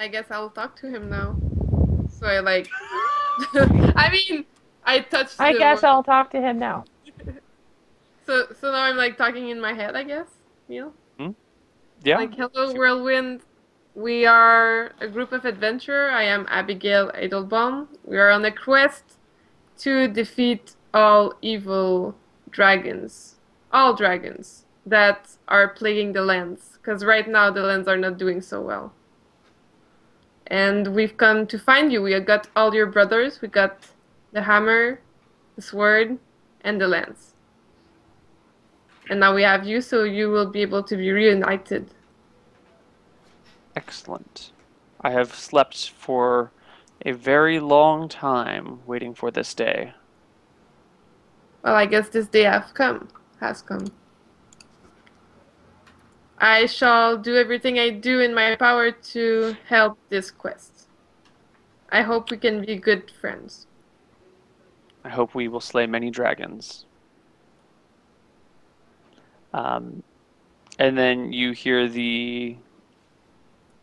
I guess I'll talk to him now. So I like. I mean, I touched I the guess world. I'll talk to him now. So now I'm like talking in my head, I guess. Neil. Hmm? Yeah. Like, hello, Whirlwind. We are a group of adventurer. I am Abigail Edelbaum. We are on a quest to defeat all evil dragons. All dragons that are plaguing the lands. Because right now the lands are not doing so well. And we've come to find you. We have got all your brothers. We got the hammer, the sword, and the lance. And now we have you, so you will be able to be reunited. Excellent. I have slept for a very long time waiting for this day. Well, I guess this day has come. I shall do everything I do in my power to help this quest. I hope we can be good friends. I hope we will slay many dragons. Um, and then you hear the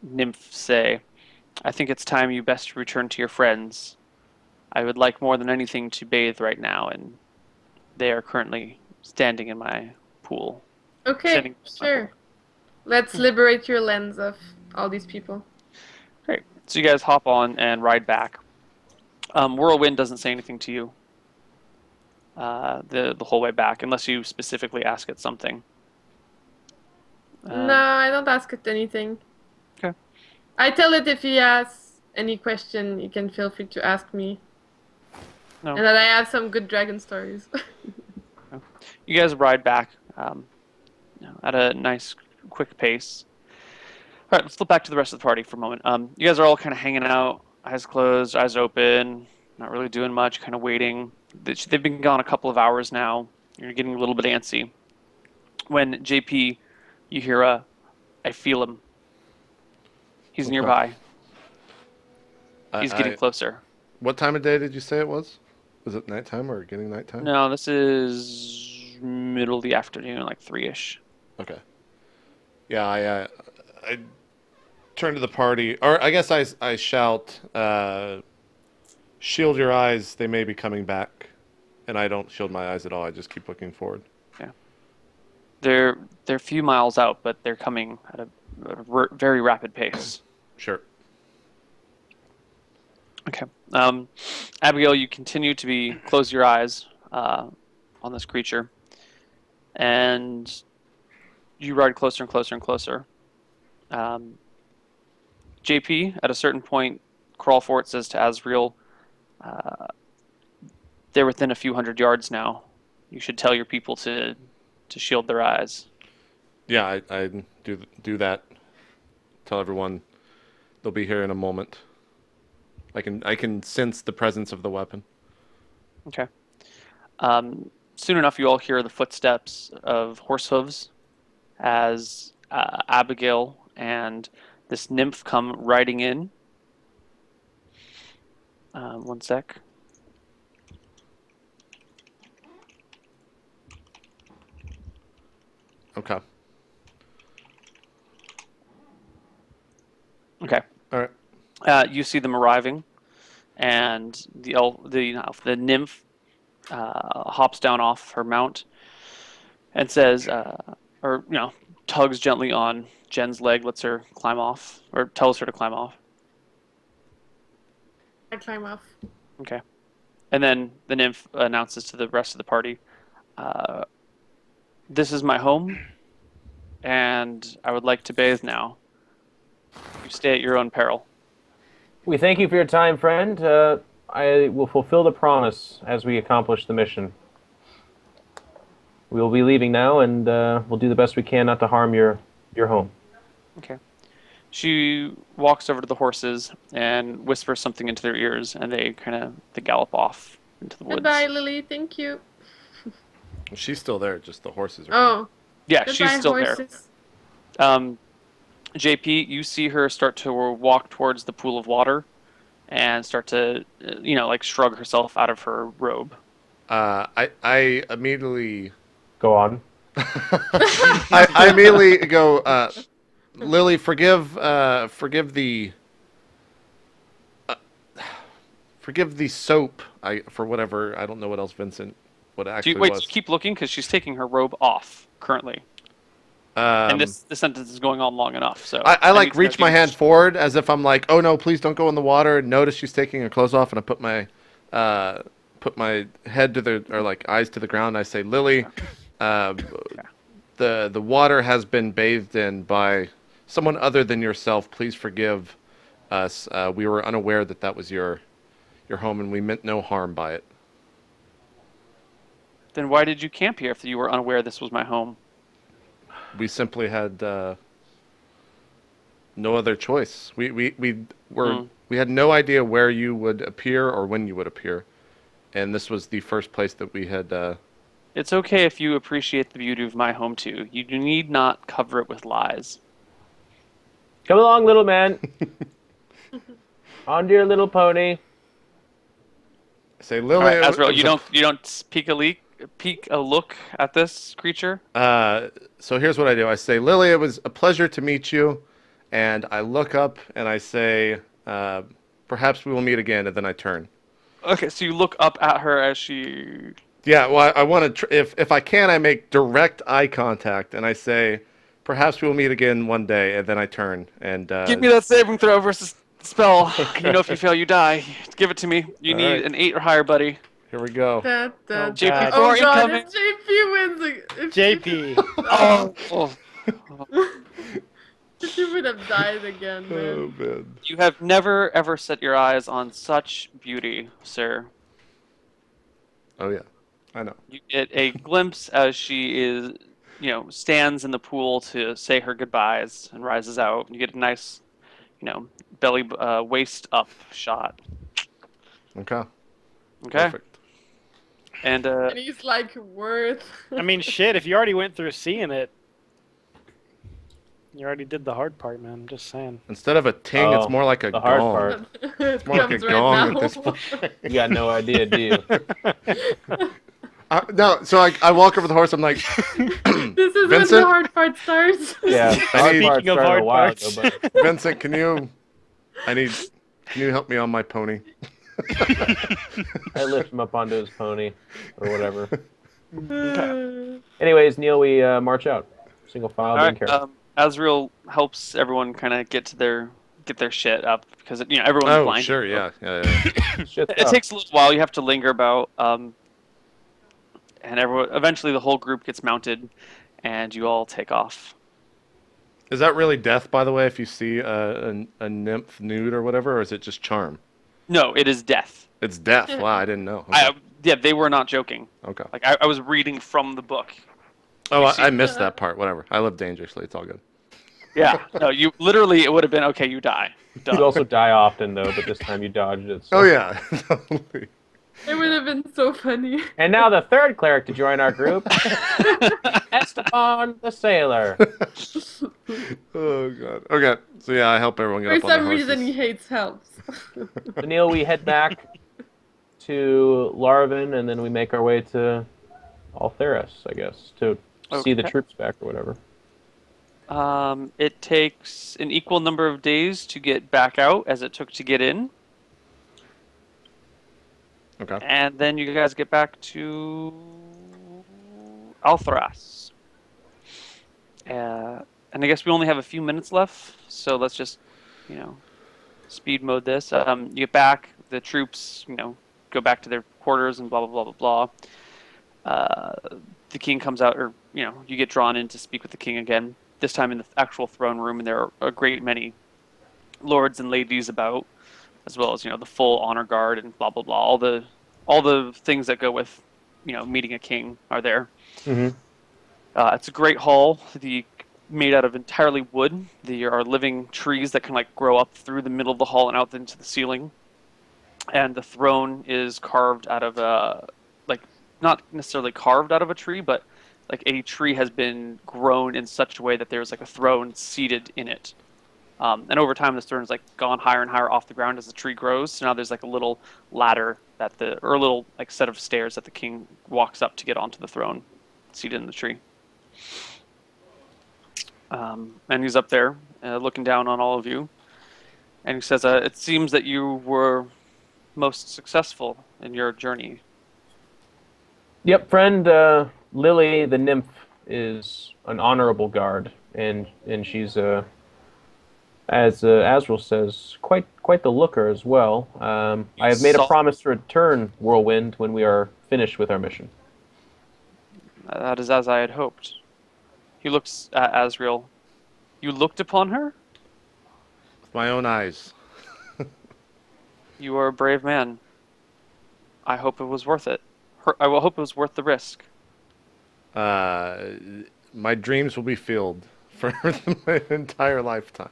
nymph say, I think it's time you best return to your friends. I would like more than anything to bathe right now, and they are currently standing in my pool. Okay, Standing in my pool. sure. Let's liberate your lands of all these people. Great. So you guys hop on and ride back. Whirlwind doesn't say anything to you the whole way back, unless you specifically ask it something. No, I don't ask it anything. Okay. I tell it if he has any question, he can feel free to ask me. No. And that I have some good dragon stories. No. You guys ride back at a nice, quick pace. All right, let's flip back to the rest of the party for a moment. You guys are all kind of hanging out, eyes closed, eyes open, not really doing much, kind of waiting. They've been gone a couple of hours now. You're getting a little bit antsy. When JP, you hear I feel him. He's nearby. He's getting closer. What time of day did you say it was? Was it nighttime or getting nighttime? No, this is middle of the afternoon, like 3-ish. Okay. Yeah, I turn to the party, or I guess I shout, "Shield your eyes! They may be coming back." And I don't shield my eyes at all. I just keep looking forward. Yeah. They're a few miles out, but they're coming at a very rapid pace. Sure. Okay. Abigail, you continue to close your eyes on this creature, and you ride closer and closer and closer. JP, at a certain point, Crawlfort says to Asriel, they're within a few hundred yards now. You should tell your people to shield their eyes. Yeah, I do that. Tell everyone they'll be here in a moment. I can sense the presence of the weapon. Okay. Soon enough, you all hear the footsteps of horse hooves as Abigail and this nymph come riding in. One sec. Okay. Okay. All right. You see them arriving, and the nymph hops down off her mount and says, tugs gently on Jen's leg, lets her climb off, or tells her to climb off. I climb off. Okay. And then the nymph announces to the rest of the party, this is my home, and I would like to bathe now. You stay at your own peril. We thank you for your time, friend. I will fulfill the promise as we accomplish the mission. We will be leaving now, and we'll do the best we can not to harm your home. Okay. She walks over to the horses and whispers something into their ears, and they gallop off into the woods. Goodbye, Lily. Thank you. She's still there. Just the horses are. Oh. Yeah, Goodbye, she's still horses. there. JP, you see her start to walk towards the pool of water and start to, shrug herself out of her robe. I immediately go on. I immediately go, Lily, forgive the forgive the soap. For whatever, I don't know what else Vincent what it Do actually you, wait, was. keep looking because she's taking her robe off currently, and this sentence is going on long enough. So I like need to know, reach do you- my hand forward as if I'm like, oh no, please don't go in the water. Notice she's taking her clothes off, and I put my head to the or like eyes to the ground. And I say, Lily, the water has been bathed in by someone other than yourself. Please forgive us. We were unaware that that was your home, and we meant no harm by it. Then why did you camp here if you were unaware this was my home? We simply had no other choice. We had no idea where you would appear or when you would appear, and this was the first place that we had. It's okay if you appreciate the beauty of my home too. You need not cover it with lies. Come along, little man. On to your little pony. Say, Lily. All right, it Azrael, was you don't peek a look at this creature. So here's what I do. I say, Lily, it was a pleasure to meet you, and I look up and I say, perhaps we will meet again, and then I turn. Okay, so you look up at her as she. Yeah, well, I want to. If I can, I make direct eye contact, and I say, perhaps we will meet again one day, and then I turn and. Give me that saving throw versus spell. You know, if you fail, you die. Give it to me. You All need right. an 8 or higher, buddy. Here we go. JP, Oh Thor god, incoming. if JP wins, if JP. if you would have died again, man. Oh man. You have never ever set your eyes on such beauty, sir. Oh yeah, I know. You get a glimpse as she is, stands in the pool to say her goodbyes and rises out. You get a nice, belly, waist up shot. Okay. Okay. Perfect. And And he's like, worth. I mean, shit, if you already went through seeing it, you already did the hard part, man. I'm just saying. Instead of a ting, it's Oh, more like a the hard gong. part. It more like a comes right gong now. at this point. You got no idea, do you? No, so I walk over the horse. I'm like, This is when the Vincent? hard part starts. Yeah, the hard need- part Speaking of started hard a while parts. ago, but Vincent, can you help me on my pony? I lift him up onto his pony or whatever. Anyways, Neil, we march out. Single file, all being right, careful. Azrael helps everyone kind of get their shit up because everyone's Oh, blind. sure, yeah. Shit's It up. takes a little while. You have to linger about, and eventually the whole group gets mounted, and you all take off. Is that really death, by the way? If you see a nymph nude or whatever, or is it just charm? No, it is death. It's death. Wow, I didn't know. Okay. Yeah, they were not joking. Okay. Like I was reading from the book. Oh, you see- I missed that part. Whatever. I live dangerously. It's all good. Yeah. No, you literally it would have been okay. You die. You Done. also die often, though, but this time you dodged it. So. Oh yeah. Totally. It would have been so funny. And now the third cleric to join our group, Esteban the Sailor. Oh god. Okay. So yeah, I help everyone get For up on their some horses. reason, he hates helps. So, Neil, we head back to Larvin, and then we make our way to Altheris, I guess, to see the Okay. troops back or whatever. It takes an equal number of days to get back out as it took to get in, Okay. and then you guys get back to Altheras. And I guess we only have a few minutes left, so let's just, speed mode this. You get back, the troops, go back to their quarters and blah blah blah blah blah. The king comes out, or you get drawn in to speak with the king again. This time in the actual throne room, and there are a great many lords and ladies about, as well as the full honor guard and blah blah blah. All the things that go with meeting a king are there. Mm-hmm. It's a great hall. Made out of entirely wood. There are living trees that can grow up through the middle of the hall and out into the ceiling. And the throne is carved out of not necessarily carved out of a tree, but a tree has been grown in such a way that there's a throne seated in it. And over time, this throne has gone higher and higher off the ground as the tree grows. So now there's a little ladder or a little set of stairs that the king walks up to get onto the throne, seated in the tree. And he's up there looking down on all of you. And he says, it seems that you were most successful in your journey. Yep, friend. Lily, the nymph, is an honorable guard, and she's as Azrael says, quite the looker as well. I have made a promise to return Whirlwind when we are finished with our mission. That is as I had hoped. He looks at Azrael. You looked upon her? With my own eyes. You are a brave man. I hope it was worth it. I will hope it was worth the risk. My dreams will be filled for my entire lifetime.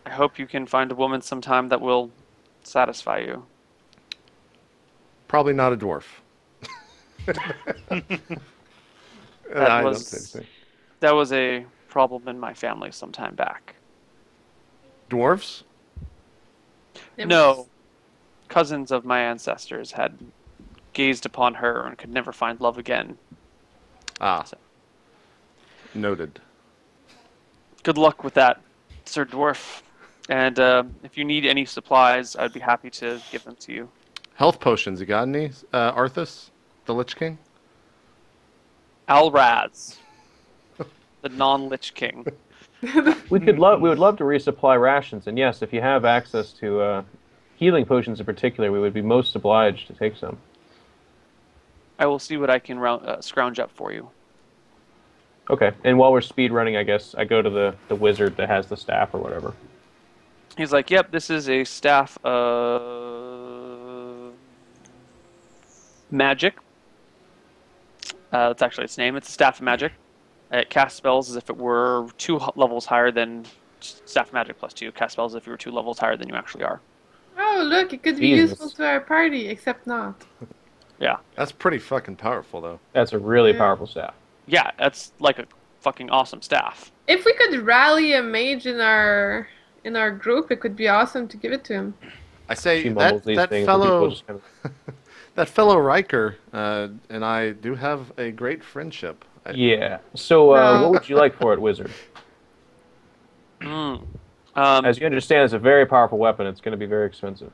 I hope you can find a woman sometime that will satisfy you. Probably not a dwarf. That was a problem in my family some time back. Dwarves? No. Cousins of my ancestors had gazed upon her and could never find love again. So. Noted. Good luck with that, Sir Dwarf. And if you need any supplies, I'd be happy to give them to you. Health potions, you got any? Arthas, the Lich King? Alraz, the non-Lich King. We would love to resupply rations, and yes, if you have access to healing potions in particular, we would be most obliged to take some. I will see what I can scrounge up for you. Okay, and while we're speed running, I guess I go to the wizard that has the staff or whatever. He's like, "Yep, this is a staff of magic. That's actually its name. It's a staff of magic. It casts spells as if it were 2 levels higher than staff of magic plus 2. Cast spells as if you were 2 levels higher than you actually are." Oh, look, it could be useful to our party, except not. Yeah. That's pretty fucking powerful, though. That's a really powerful staff. Yeah, that's like a fucking awesome staff. If we could rally a mage in our group, it could be awesome to give it to him. I say that fellow, that fellow Riker and I do have a great friendship. Yeah. So, what would you like for it, wizard? As you understand, it's a very powerful weapon. It's going to be very expensive.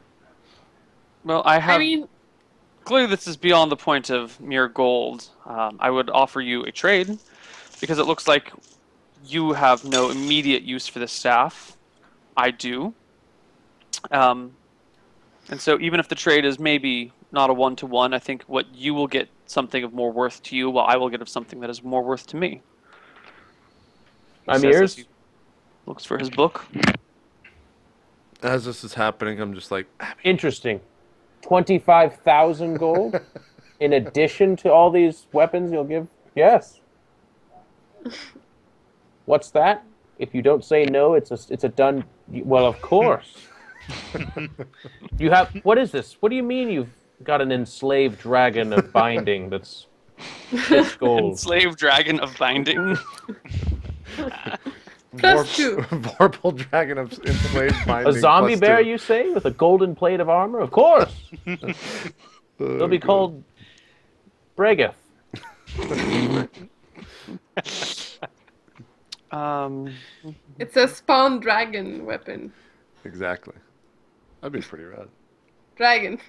Well, clearly this is beyond the point of mere gold. I would offer you a trade, because it looks like you have no immediate use for this staff. I do. And so even if the trade is maybe not a 1-to-1, I think what you will get something of more worth to you, while I will get of something that is more worth to me. I'm yours. Looks for his book. As this is happening, I'm just like... Interesting. 25,000 gold in addition to all these weapons you'll give? Yes. What's that? If you don't say no, it's a done... Well, of course. You have... What is this? What do you mean you've got an enslaved dragon of binding that's gold? Enslaved dragon of binding? +2. Vorpal dragon of enslaved binding. A zombie bear, you say, with a golden plate of armor? Of course. They'll be called Bregath. It's a spawn dragon weapon. Exactly. That'd be pretty rad. Dragon.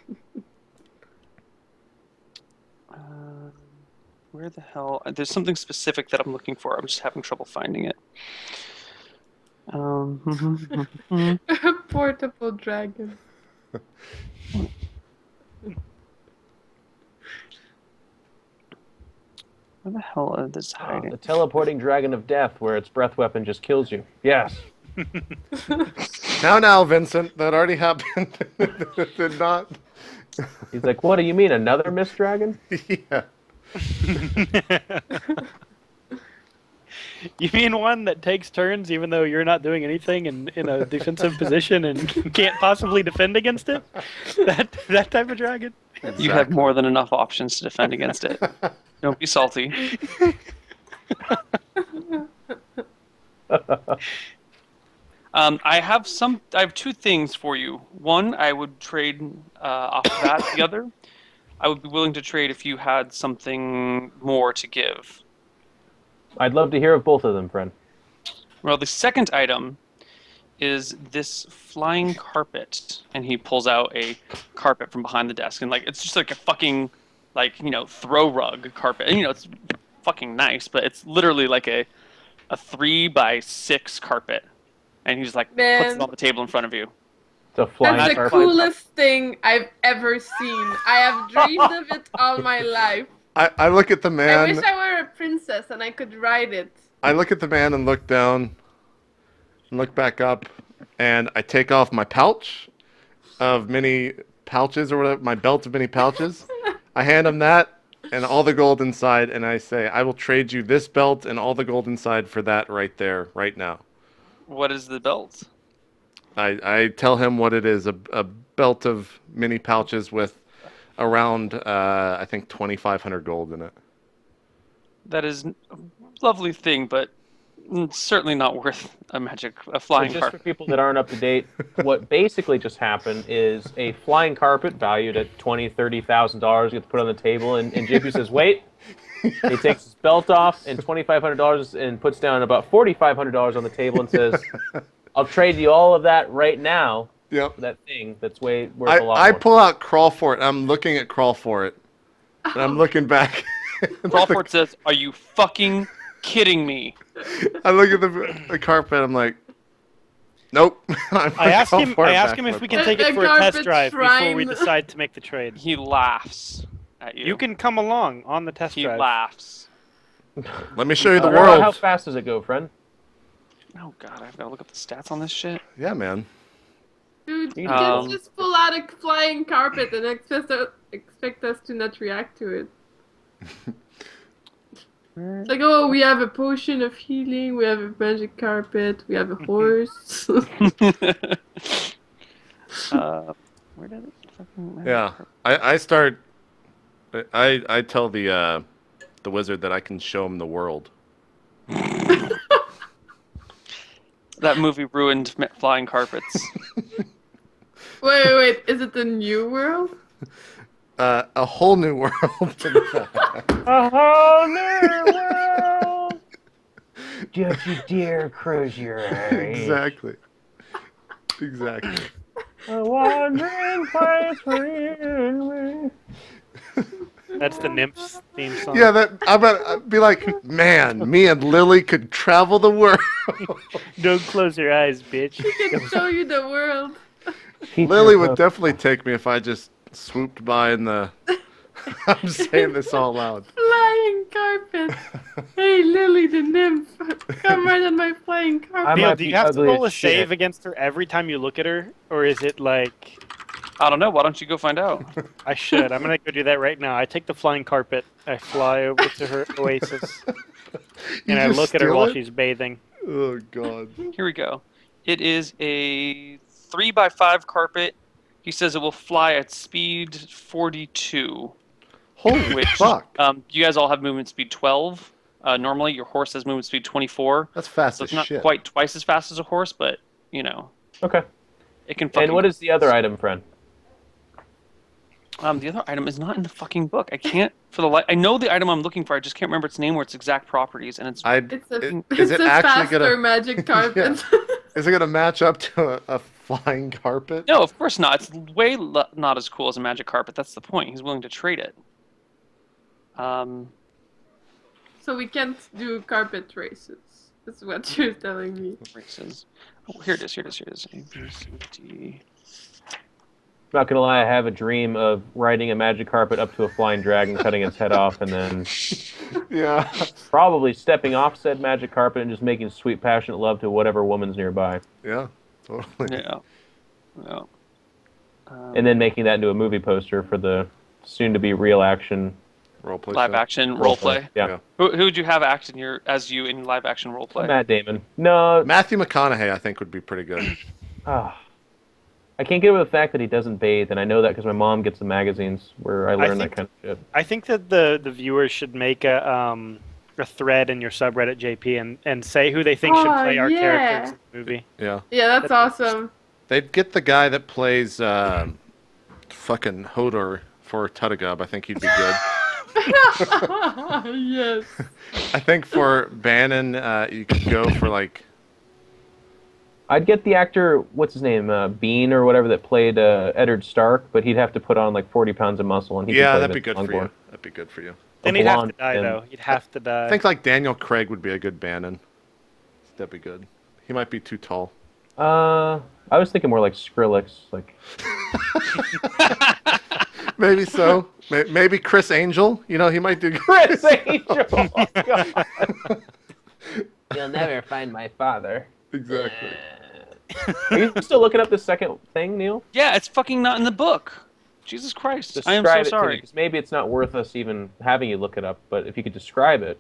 Where the hell? There's something specific that I'm looking for. I'm just having trouble finding it. A portable dragon. Where the hell is this hiding? The teleporting dragon of death, where its breath weapon just kills you. Yes. Now, Vincent, that already happened. Did not. He's like, what do you mean, another mist dragon? Yeah. You mean one that takes turns even though you're not doing anything and in a defensive position and can't possibly defend against it? That type of dragon? Exactly. You have more than enough options to defend against it. Don't be salty. I have 2 things for you. One, I would trade off of that. The other, I would be willing to trade if you had something more to give. I'd love to hear of both of them, friend. Well, the second item is this flying carpet, and he pulls out a carpet from behind the desk, and like it's just like a fucking throw rug carpet, and it's fucking nice, but it's literally like a 3x6 carpet, and he just like puts it on the table in front of you. It's a flying That's the carpet. coolest thing I've ever seen. I have dreamed of it all my life. I look at the man. I wish I were a princess and I could ride it. I look at the man and look down and look back up, and I take off my pouch of many pouches or whatever, my belt of many pouches. I hand him that and all the gold inside, and I say, I will trade you this belt and all the gold inside for that right there, right now. What is the belt? I tell him what it is, a belt of many pouches with around, I think, 2,500 gold in it. That is a lovely thing, but certainly not worth a flying Just carpet. for people that aren't up to date, what basically just happened is a flying carpet valued at $20,000, $30,000 gets put on the table, and JP says, "Wait." He takes his belt off and $2,500 and puts down about $4,500 on the table and says, "I'll trade you all of that right now." Yep. For that thing that's way worth a lot I more. pull out Crawl For It. I'm looking at Crawl For It. And I'm looking back. Crawford says, "Are you fucking kidding me?" I look at the carpet. I'm like, nope. I ask him if we can take it A for a test carpet drive before we shrine. decide to make the trade. He laughs at you. You can come along on the test He drive. laughs. Let me show you the How world. fast does it go, friend? Oh god, I've got to look up the stats on this shit. Yeah, man. Dude, you Um, can't just pull out a flying carpet and expect us to not react to it. It's like, oh, we have a potion of healing, we have a magic carpet, we have a horse. Where did it fucking... Yeah. I start. I tell the wizard that I can show him the world. That movie ruined flying carpets. Wait, is it the new world? A whole new world. A whole new world. Don't you dare close your eyes. Exactly. A wandering place for you and me. That's the Nymphs theme song. Yeah, I'd be like, man, me and Lily could travel the world. Don't close your eyes, bitch. We can show you the world. Lily would definitely take me if I just swooped by in the... I'm saying this all loud. Flying carpet. Hey, Lily the nymph. Come right on my flying carpet. Neil, might do you be have to ugly roll a as shit. save against her every time you look at her? Or is it like... I don't know. Why don't you go find out? I should. I'm going to go do that right now. I take the flying carpet. I fly over to her oasis. And I just look at her steal while it? she's bathing. Oh, God. Here we go. It is a 3x5 carpet. He says it will fly at speed 42. Holy Which, fuck. you guys all have movement speed 12. Normally, your horse has movement speed 24. That's fast So as it's not shit. quite twice as fast as a horse, but, Okay. it can fucking... And what is the other item, friend? The other item is not in the fucking book. I can't, for the life... I know the item I'm looking for, I just can't remember its name or its exact properties, and it's... It's a, Is it's it a actually faster gonna... magic carpet. Is it going to match up to a flying carpet? No, of course not. It's way not as cool as a magic carpet. That's the point. He's willing to trade it. So we can't do carpet races. That's what you're telling me. Races. Oh, here it is. A, B, C, D. Not gonna lie, I have a dream of riding a magic carpet up to a flying dragon, cutting its head off, and then Yeah. probably stepping off said magic carpet and just making sweet, passionate love to whatever woman's nearby. Yeah, totally. Yeah. And then making that into a movie poster for the soon-to-be real action Roleplay Live show. action roleplay. Yeah. Who would you have act as you in live action roleplay? Matt Damon. No, Matthew McConaughey, I think, would be pretty good. I can't get over the fact that he doesn't bathe, and I know that because my mom gets the magazines where I learn that kind of shit. I think that the viewers should make a thread in your subreddit, JP, and say who they think should Oh, play our yeah. characters in the movie. Yeah. Yeah, that's awesome. They'd get the guy that plays fucking Hodor for Tuttigub. I think he'd be good. Yes. I think for Bannon, you could go for like I'd get the actor, what's his name, Bean or whatever, that played Eddard Stark, but he'd have to put on like 40 pounds of muscle, and he could play that'd the be good for Longborn. you. That'd be good for you. Then he'd have to blonde die, and- though. He'd have to die. I think like Daniel Craig would be a good Bannon. That'd be good. He might be too tall. I was thinking more like Skrillex, like. Maybe so. Maybe Chris Angel. You know, he might do. Chris Angel. Oh, God. You'll never find my father. Exactly. Are you still looking up the second thing, Neil? Yeah, it's fucking not in the book. Jesus Christ. I am so Describe it to me, sorry. 'cause maybe it's not worth us even having you look it up, but if you could describe it.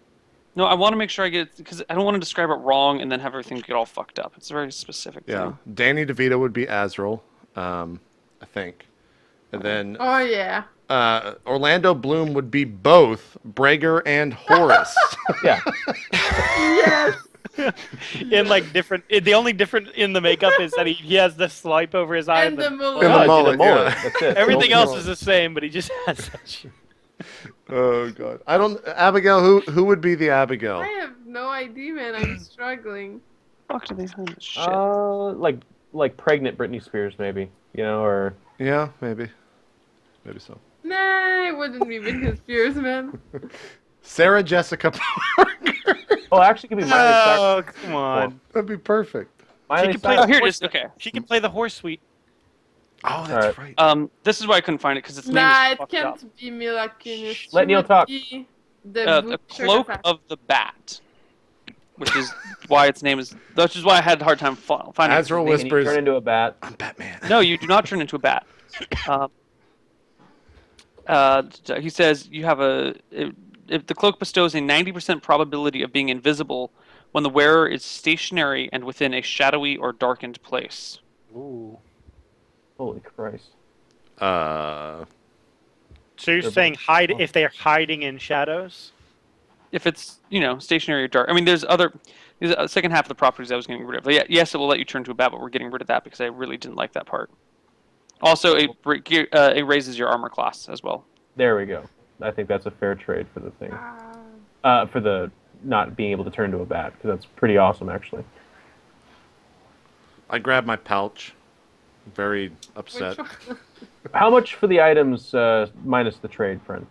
No, I want to make sure I get it, because I don't want to describe it wrong and then have everything get all fucked up. It's a very specific Yeah. thing. Danny DeVito would be Azrael, I think. And then Oh yeah. Orlando Bloom would be both Brager and Horace. Yeah. Yes. In like different. The only different in the makeup is that he has the swipe over his eye. And the mullet. And Oh, the it'd be mullet, yeah. That's it. Everything No else mullet. is the same, but he just has such. Oh God. I don't. Abigail. Who would be the Abigail? I have no idea, man. I'm struggling. Fuck do they find this shit? Like pregnant Britney Spears, maybe. You know, or Yeah, maybe. Maybe so. Nah, it wouldn't be Britney Spears, man. Sarah Jessica Parker. oh, actually, it could be Miley Oh, Cyrus. come on. That'd be perfect. Miley can play Oh, Cyrus. here it is. Okay. She can play the horse suite. Oh, that's Alright. right. This is why I couldn't find it, because its name Nah, is it fucked up. can't be Mila Kunis. Let She Neil would talk. be The The Butcher Cloak Assassin. of the Bat, which is why its name is. Which is why I had a hard time finding. Azrael Can you whispers, turn into a bat? "I'm Batman." No, you do not turn into a bat. He says you have if the cloak bestows a 90% probability of being invisible when the wearer is stationary and within a shadowy or darkened place. Ooh. Holy Christ. Uh, So you're saying hide if they're hiding in shadows? If it's stationary or dark. I mean, there's a second half of the properties I was getting rid of. Yeah, yes, it will let you turn to a bat, but we're getting rid of that because I really didn't like that part. Also, it raises your armor class as well. There we go. I think that's a fair trade for the thing. For the not being able to turn to a bat, because that's pretty awesome, actually. I grab my pouch. Very upset. Which one? How much for the items minus the trade, friend?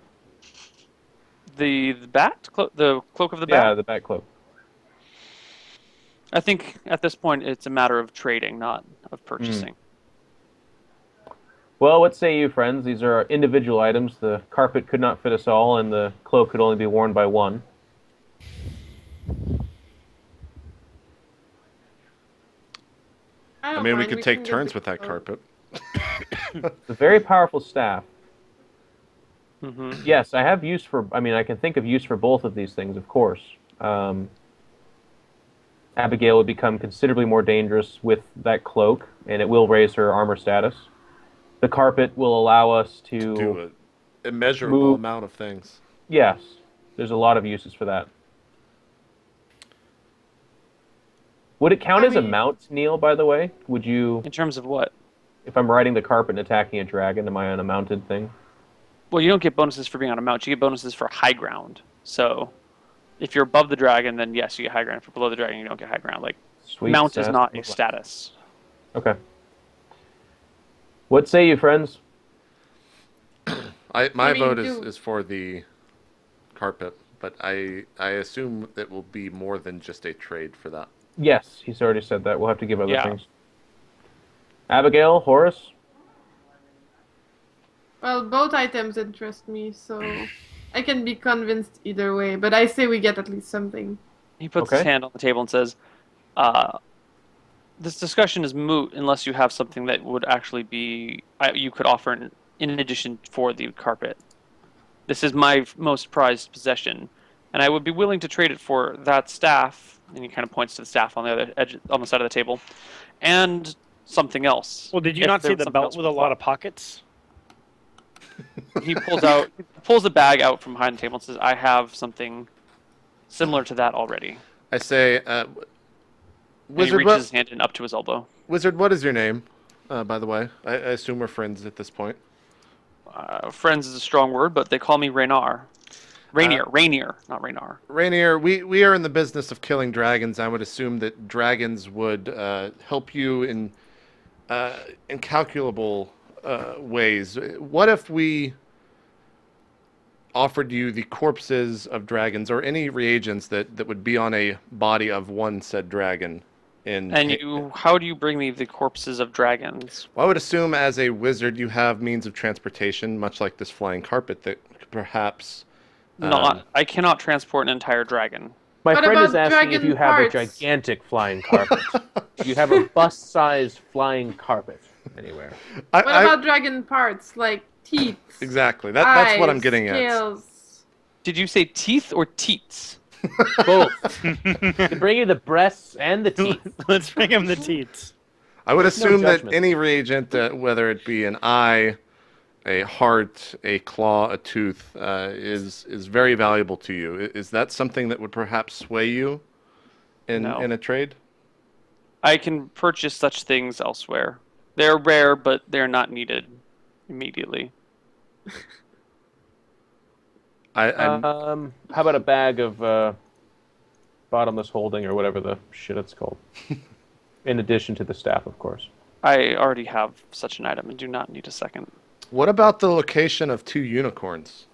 The bat, the cloak of the Yeah, bat. the bat cloak. I think at this point it's a matter of trading, not of purchasing. Well, what say you, friends? These are individual items. The carpet could not fit us all, and the cloak could only be worn by one. I don't mean, we mind, could take can turns get with that the- carpet. It's a very powerful staff. hmm Yes, I have use for. I mean, I can think of use for both of these things, of course. Abigail would become considerably more dangerous with that cloak, and it will raise her armor status. The carpet will allow us to Do an immeasurable move- amount of things. Yes, there's a lot of uses for that. Would it count I as a mean- mount, Neil, by the way? Would you, In terms of what? if I'm riding the carpet and attacking a dragon, am I on a mounted thing? Well, you don't get bonuses for being on a mount. You get bonuses for high ground. So, if you're above the dragon, then yes, you get high ground. If you're below the dragon, you don't get high ground. Like Sweet. mount is sass. not a status. Okay. What say you, friends? My I mean, vote do- is for the carpet, but I assume it will be more than just a trade for that. Yes, he's already said that. We'll have to give other Yeah. things. Abigail, Horace? Well, both items interest me, so I can be convinced either way. But I say we get at least something. He puts Okay. his hand on the table and says, "This discussion is moot unless you have something that would actually be you could offer in addition for the carpet. This is my most prized possession, and I would be willing to trade it for that staff." And he kind of points to the staff on the other edge, on the side of the table, and something else. Well, did you If not there see was the something belt else with a lot of pockets? He pulls a bag out from behind the table and says, "I have something similar to that already." I say, And he Wizard, reaches his hand in up to his elbow. Wizard, what is your name? By the way, I assume we're friends at this point. Friends is a strong word, but they call me Raynar. Rainier, not Raynar. Rainier, we are in the business of killing dragons. I would assume that dragons would help you in incalculable ways. What if we offered you the corpses of dragons or any reagents that would be on a body of one said dragon? How do you bring me the corpses of dragons? Well, I would assume as a wizard you have means of transportation, much like this flying carpet that could perhaps... I cannot transport an entire dragon. My What friend about is asking if dragon you have parts? a gigantic flying carpet. You have a bust-sized flying carpet anywhere. What about dragon parts, like teeth? Exactly. That's what I'm eyes, getting at. scales? Did you say teeth or teats? Both. To bring you the breasts and the teeth. Let's bring him the teats. I would assume that judgment. any reagent, whether it be an eye, a heart, a claw, a tooth, is very valuable to you. Is that something that would perhaps sway you in No. a trade? I can purchase such things elsewhere. They're rare, but they're not needed immediately. How about a bag of bottomless holding or whatever the shit it's called? In addition to the staff, of course. I already have such an item and do not need a second. What about the location of 2 unicorns?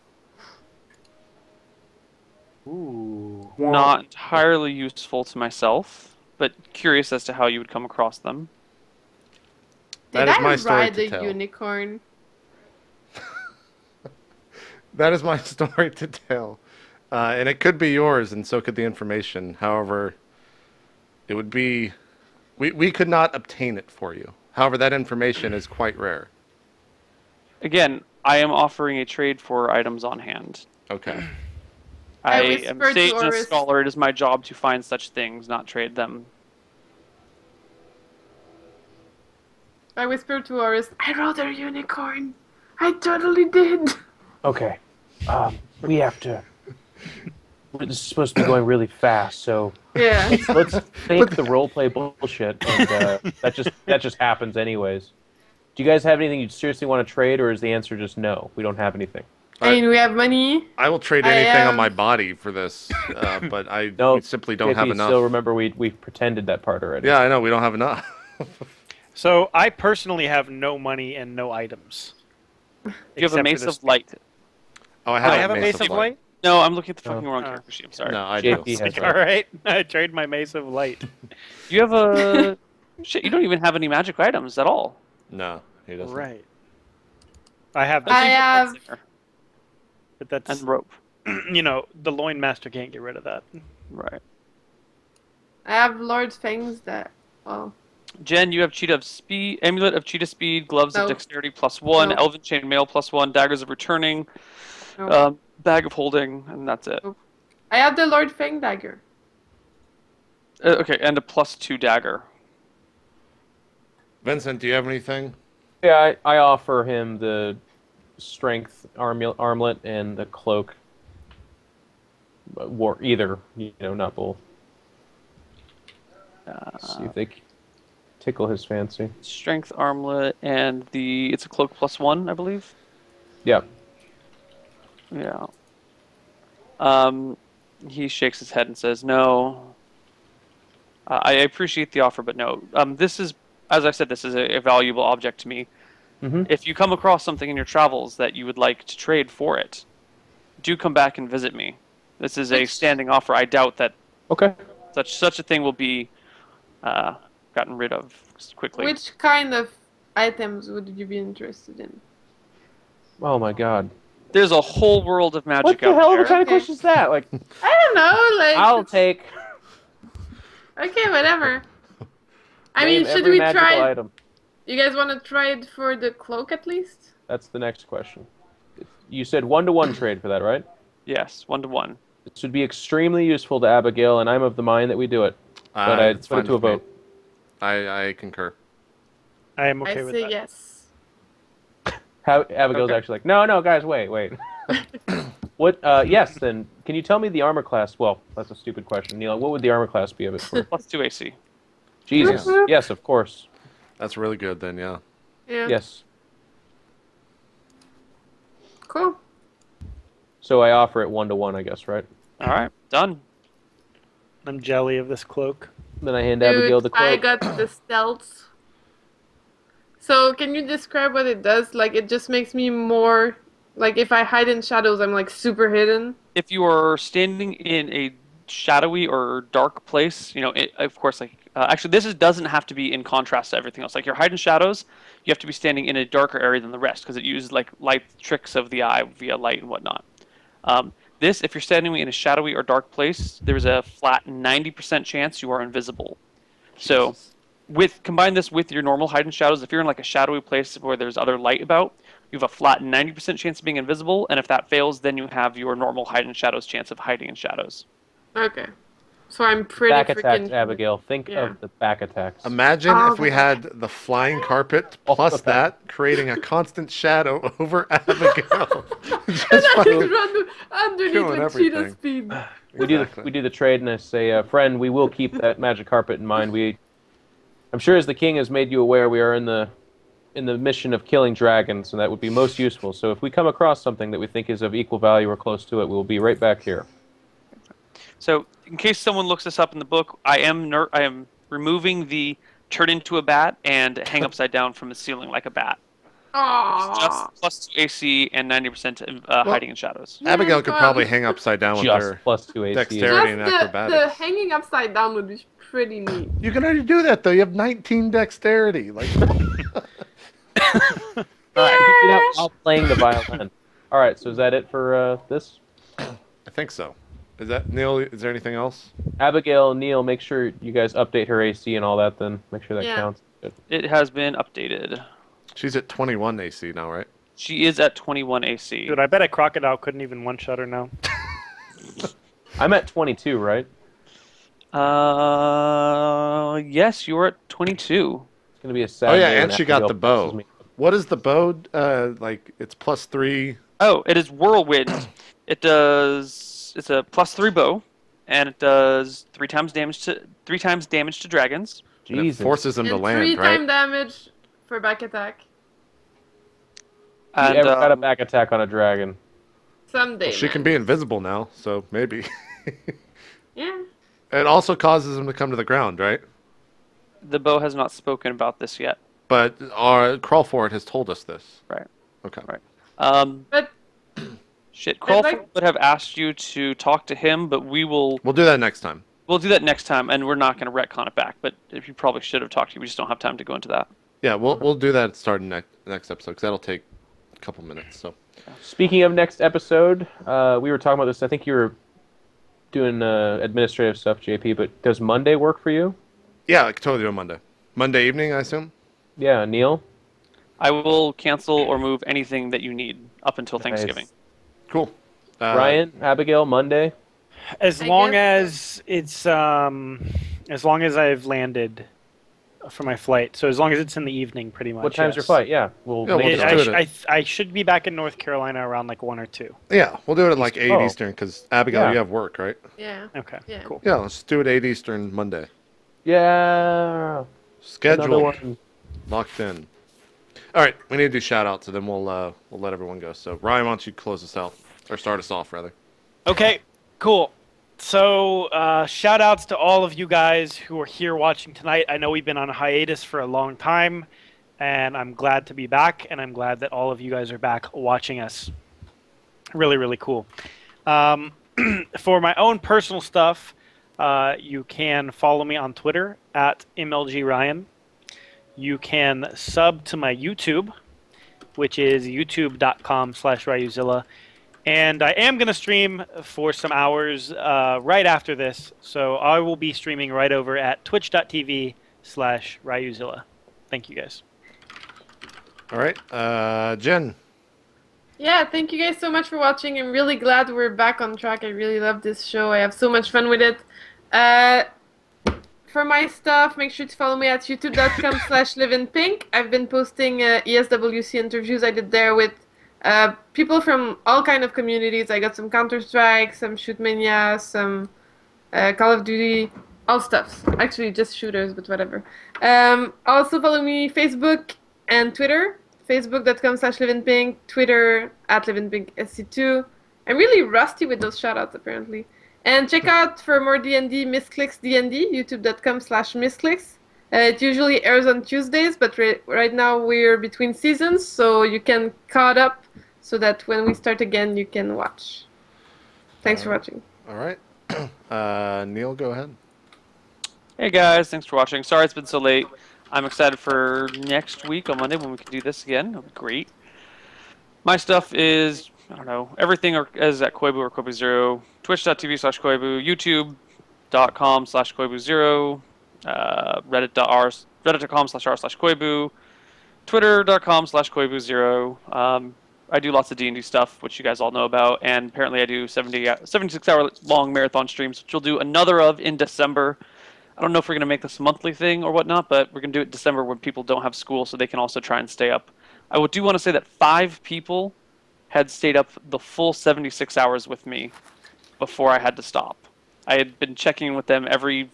Ooh. Not entirely useful to myself, but curious as to how you would come across them. That Did is my I story ride to a tell. unicorn? That is my story to tell. And it could be yours, and so could the information. However, it would be... We could not obtain it for you. However, that information is quite rare. Again, I am offering a trade for items on hand. Okay. I I am whispered sage to and a Oris- scholar. It is my job to find such things, not trade them. I whispered to Oris, I rode a unicorn. I totally did. Okay. We have to... This is supposed to be going really fast, so Yeah. let's fake the roleplay bullshit, and that just happens anyways. Do you guys have anything you seriously want to trade, or is the answer just no? We don't have anything. I mean, we have money. I will trade anything on my body for this, but we simply don't have JP, enough. Still remember we pretended that part already. Yeah, I know. We don't have enough. So I personally have no money and no items. Do you have a Except for mace this of light? Oh, I I have a mace of light. No, I'm looking at the Oh. fucking wrong Oh. character sheet. I'm sorry. No, I do. JP has All that. right, I trade my mace of light. You have a... Shit, you don't even have any magic items at all. No, he doesn't. Right. I have, I have- but that's And rope. the loin master can't get rid of that. Right. I have Lord Fangs that... Oh. Jen, you have cheetah of speed, amulet of cheetah speed, gloves of Nope. dexterity +1, Nope. elven chain mail +1, daggers of returning, No. bag of holding, and that's it. I have the Lord Fang dagger. Okay, and a +2 dagger. Vincent, do you have anything? Yeah, I offer him the strength armlet and the cloak. Either, not both. See if they tickle his fancy. Strength armlet and it's a cloak +1, I believe. Yeah. Yeah. He shakes his head and says, "No. I appreciate the offer, but no. This is, as I said, this is a valuable object to me. Mhm. If you come across something in your travels that you would like to trade for it, do come back and visit me. This is a Which- standing offer. I doubt that Okay. such a thing will be gotten rid of quickly." Which kind of items would you be interested in? Oh my God. There's a whole world of magic What the out hell? there. What kind of Okay. question is that? Like, I don't know, like... I'll take. Okay, whatever. I name mean, should every we magical try... item. You guys want to try it for the cloak at least? That's the next question. You said 1-to-1 trade for that, right? Yes, 1-to-1. This would be extremely useful to Abigail, and I'm of the mind that we do it. But I'd It's put it fine to a with me. vote. I concur. I am okay I with say that. yes. Abigail's Okay. actually like, no, guys, wait. What? Yes, then. Can you tell me the armor class? Well, that's a stupid question, Neil. What would the armor class be of it for? +2 AC. Jesus. Yes, of course. That's really good then, yeah. Yeah. Yes. Cool. So I offer it 1-to-1, I guess, right? All right, done. I'm jelly of this cloak. Then I hand Abigail the Dude, I cloak. got the stealth. So can you describe what it does? Like, it just makes me more... Like, if I hide in shadows, I'm, like, super hidden. If you are standing in a shadowy or dark place, of course, like actually, doesn't have to be in contrast to everything else. Like you're hiding shadows, you have to be standing in a darker area than the rest because it uses like light tricks of the eye via light and whatnot. If you're standing in a shadowy or dark place, there's a flat 90% chance you are invisible. So, combine this with your normal hide and shadows. If you're in like a shadowy place where there's other light about, you have a flat 90% chance of being invisible, and if that fails, then you have your normal hide and shadows chance of hiding in shadows. Okay. So I'm pretty Back attacks, freaking... Think Yeah. of the back attacks. Imagine Oh, if we God. had the flying carpet plus that, creating a constant shadow over Abigail. Just And I fucking- just run underneath killing with cheetah everything. speed. Exactly. We do the trade, and I say, friend, we will keep that magic carpet in mind. I'm sure as the king has made you aware, we are in the mission of killing dragons, and that would be most useful. So if we come across something that we think is of equal value or close to it, we'll be right back here. So, in case someone looks this up in the book, I am removing the turn into a bat and hang upside down from the ceiling like a bat. Aww. Just plus 2 AC and 90% hiding in shadows. Abigail could God. probably hang upside down with Just her. plus 2 AC. dexterity. Just and acrobatics. the hanging upside down would be pretty neat. You can already do that though. You have 19 dexterity. Like, All right, keep it up while playing the violin. All right, so is that it for this? I think so. Is that Neil? Is there anything else? Abigail, Neil, make sure you guys update her AC and all that. Then make sure that Yeah. counts. Good. It has been updated. She's at 21 AC now, right? She is at 21 AC. Dude, I bet a crocodile couldn't even one-shot her now. I'm at 22, right? Yes, you're at 22. It's gonna be a sad. Oh yeah, day and when she got Abigail the pisses bow. me. What is the bow? Like it's +3. Oh, it is whirlwind. It's a +3 bow, and it does 3 times damage to dragons. And it Jesus. forces them to And land, 3-time right? damage for back attack. You And ever got a back attack on a dragon? Someday. Well, she can be invisible now, so maybe. Yeah. It also causes them to come to the ground, right? the bow has not spoken about this yet. But our Crawl For It has told us this. Right. Okay. Right. But Shit, Crawford like- would have asked you to talk to him, but we'll We'll do that next time. do that next time, and we're not going to retcon it back. But if you probably should have talked to you, we just don't have time to go into that. Yeah, we'll do that starting next episode because that'll take a couple minutes. So Speaking of next episode, we were talking about this. I think you were doing administrative stuff, JP, but does Monday work for you? yeah, I can totally do it Monday. Monday evening, I assume. Yeah, Neil? I will cancel or move anything that you need up until Thanksgiving. Cool. Ryan, Abigail, Monday? As I long guess- as it's as long as I've landed for my flight. So as long as it's in the evening, pretty much. What time's your yes. flight? Yeah, we'll Yeah, we'll make just it. do it. I should be back in North Carolina around like 1 or 2. Yeah, we'll do it at like 8 Oh. Eastern because Abigail, Yeah. you have work, right? yeah. Okay, Yeah. cool. Yeah, let's do it 8 Eastern Monday. Yeah. Another Scheduled, one. locked in. All right, we need to do shout outs, so then we'll let everyone go. So Ryan, why don't you close us out or start us off rather? Okay, cool. So, shout outs to all of you guys who are here watching tonight. I know we've been on a hiatus for a long time, and I'm glad to be back, and I'm glad that all of you guys are back watching us. Really, really cool. For my own personal stuff, you can follow me on Twitter at MLGRyan. You can sub to my YouTube, which is youtube.com/RayuZilla. And I am going to stream for some hours right after this. So I will be streaming right over at twitch.tv/RayuZilla. Thank you guys. All right, Jen. Yeah, thank you guys so much for watching. I'm really glad we're back on track. I really love this show. I have so much fun with it. For my stuff, make sure to follow me at youtube.com/LivinPink. I've been posting ESWC interviews I did there with people from all kind of communities. I got some Counter-Strike, some Shoot Mania, some Call of Duty, all stuffs. Actually, just shooters, but whatever. Also follow me Facebook and Twitter. Facebook.com/LivinPink, Twitter @LivinPinkSC2, I'm really rusty with those shoutouts, apparently. And check out for more D&D, Misclicks D&D, youtube.com/misclicks. It usually airs on Tuesdays, but right now we're between seasons, so you can caught up so that when we start again, you can watch. Thanks for watching. All right. Neal, go ahead. Hey guys, thanks for watching. Sorry it's been so late. I'm excited for next week on Monday when we can do this again. It'll be great. My stuff is, I don't know, everything is at Koibu or Koibu0, twitch.tv/Koibu, youtube.com/Koibu0, reddit.com/r/Koibu, twitter.com/Koibu0. I do lots of D&D stuff, which you guys all know about, and apparently I do 76-hour long marathon streams, which we'll do another of in December. I don't know if we're going to make this a monthly thing or whatnot, but we're going to do it in December when people don't have school, so they can also try and stay up. I do want to say that 5 people had stayed up the full 76 hours with me before I had to stop. I had been checking in with them every,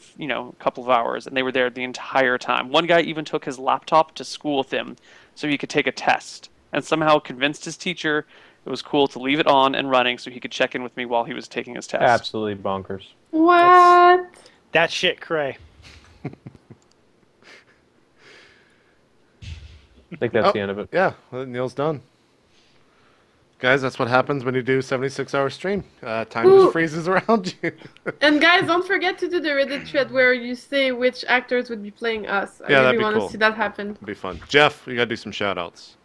couple of hours, and they were there the entire time. One guy even took his laptop to school with him so he could take a test, and somehow convinced his teacher it was cool to leave it on and running so he could check in with me while he was taking his test. Absolutely bonkers. What? That shit, cray. I think that's the end of it. Yeah, well, Neal's done. Guys, that's what happens when you do 76-hour stream. Time just freezes around you. And guys, don't forget to do the Reddit thread where you say which actors would be playing us. I Yeah, really that'd be want cool. to see that happen. It'd be fun. Jeff, you gotta do some shout-outs.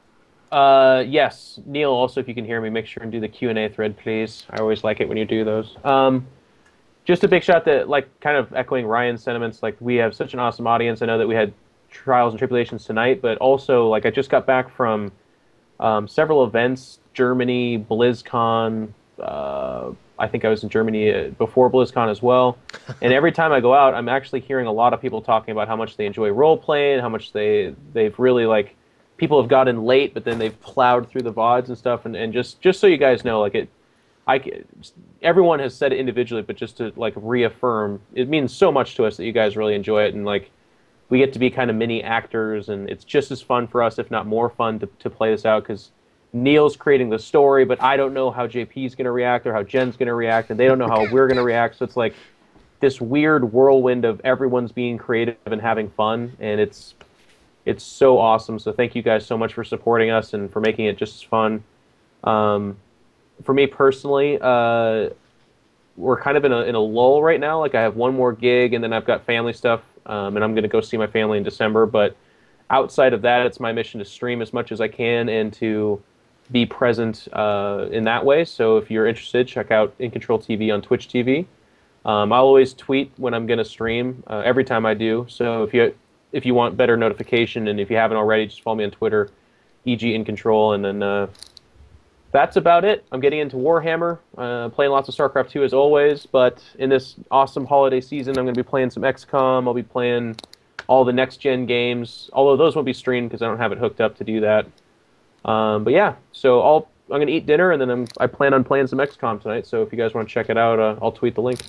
Yes, Neal, also, if you can hear me, make sure and do the Q&A thread, please. I always like it when you do those. Just a big shout that, kind of echoing Ryan's sentiments, we have such an awesome audience. I know that we had trials and tribulations tonight, but also, I just got back from several events, Germany, BlizzCon. I think I was in Germany before BlizzCon as well. And every time I go out, I'm actually hearing a lot of people talking about how much they enjoy role-playing, how much they've really, people have gotten late, but then they've plowed through the VODs and stuff. And just so you guys know, everyone has said it individually, but just to reaffirm, it means so much to us that you guys really enjoy it, and we get to be kind of mini actors, and it's just as fun for us, if not more fun, to play this out, because Neal's creating the story, but I don't know how JP's going to react or how Jen's going to react, and they don't know how we're going to react. So it's this weird whirlwind of everyone's being creative and having fun, and it's so awesome. So thank you guys so much for supporting us and for making it just as fun. For me personally, we're kind of in a lull right now. I have one more gig, and then I've got family stuff, and I'm going to go see my family in December. But outside of that, it's my mission to stream as much as I can and to be present in that way. So if you're interested, check out iNcontroL TV on Twitch TV. I'll always tweet when I'm going to stream, every time I do. So if you want better notification, and if you haven't already, just follow me on Twitter, iNcontroL, and then that's about it. I'm getting into Warhammer, playing lots of StarCraft 2 as always, but in this awesome holiday season, I'm going to be playing some XCOM. I'll be playing all the next-gen games, although those won't be streamed because I don't have it hooked up to do that. But yeah, so I'm going to eat dinner, and then I plan on playing some XCOM tonight, so if you guys want to check it out, I'll tweet the link.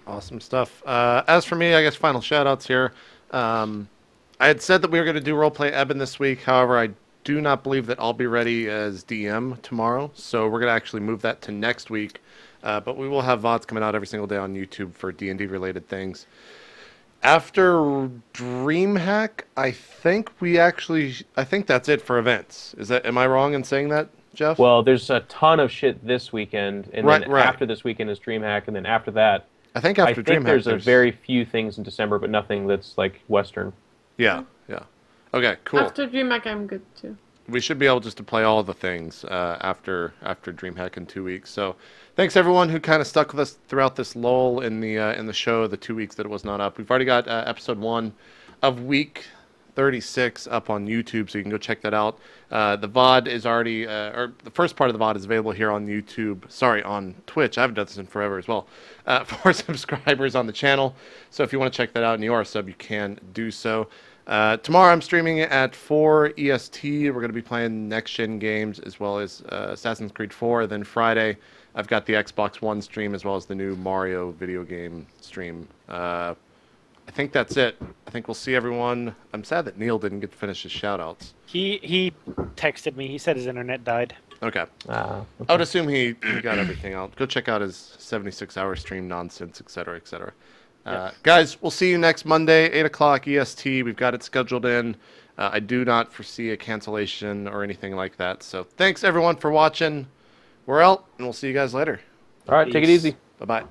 Awesome stuff. As for me, I guess final shout-outs here. I had said that we were going to do Roleplay Eben this week. However, I do not believe that I'll be ready as DM tomorrow, so we're going to actually move that to next week. But we will have VODs coming out every single day on YouTube for D&D related things. After DreamHack, I think that's it for events. Am I wrong in saying that, Jeff? Well, there's a ton of shit this weekend, and Right. after this weekend is DreamHack, and then after that, I think DreamHack, there's a very few things in December, but nothing that's Western. Yeah. Okay, cool. After DreamHack, I'm good too. We should be able just to play all the things after DreamHack in 2 weeks. So, thanks everyone who kind of stuck with us throughout this lull in the show, the 2 weeks that it was not up. We've already got episode 1 of week 36 up on YouTube, so you can go check that out. The VOD is already, or the first part of the VOD is available here on YouTube. Sorry, on Twitch. I haven't done this in forever as well. For subscribers on the channel. So if you want to check that out and you are a sub, you can do so. Tomorrow I'm streaming at 4 EST. We're going to be playing next-gen games as well as Assassin's Creed 4. Then Friday, I've got the Xbox One stream as well as the new Mario video game stream. I think that's it. I think we'll see everyone. I'm sad that Neal didn't get to finish his shout-outs. He texted me. He said his internet died. Okay. Okay. I would assume he got everything out. Go check out his 76-hour stream nonsense, etc., etc. Guys, we'll see you next Monday, 8 o'clock EST. We've got it scheduled in. I do not foresee a cancellation or anything like that. So thanks, everyone, for watching. We're out, and we'll see you guys later. All right, take it Peace. easy. Bye-bye.